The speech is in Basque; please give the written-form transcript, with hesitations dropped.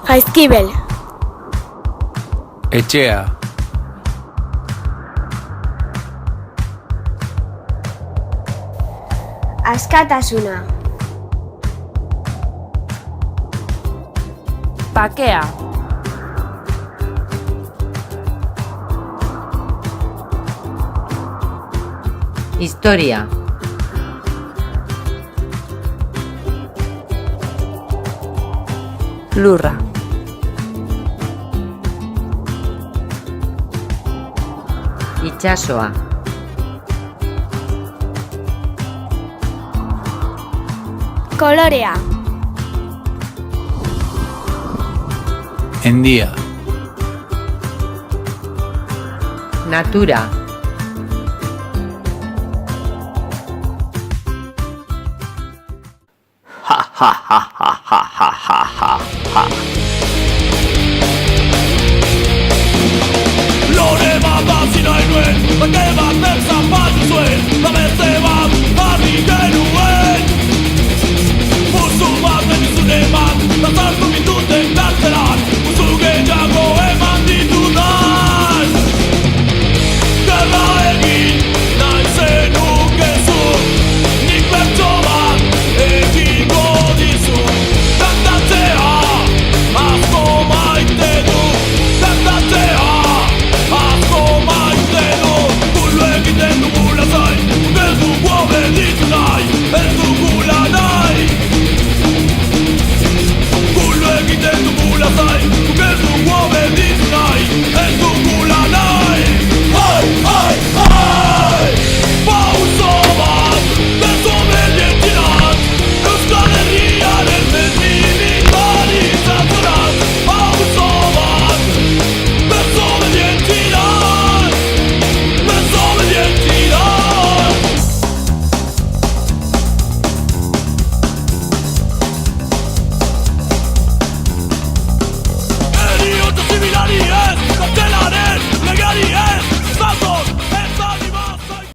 Jaizkibel. Etxea. Askatasuna. Bakea. Historia. Lurra. Itsasoa. Kolorea. Endia. Natura. Ha ha ha ha ha ha ha ha ha. Lore bat bazina enuen, bakea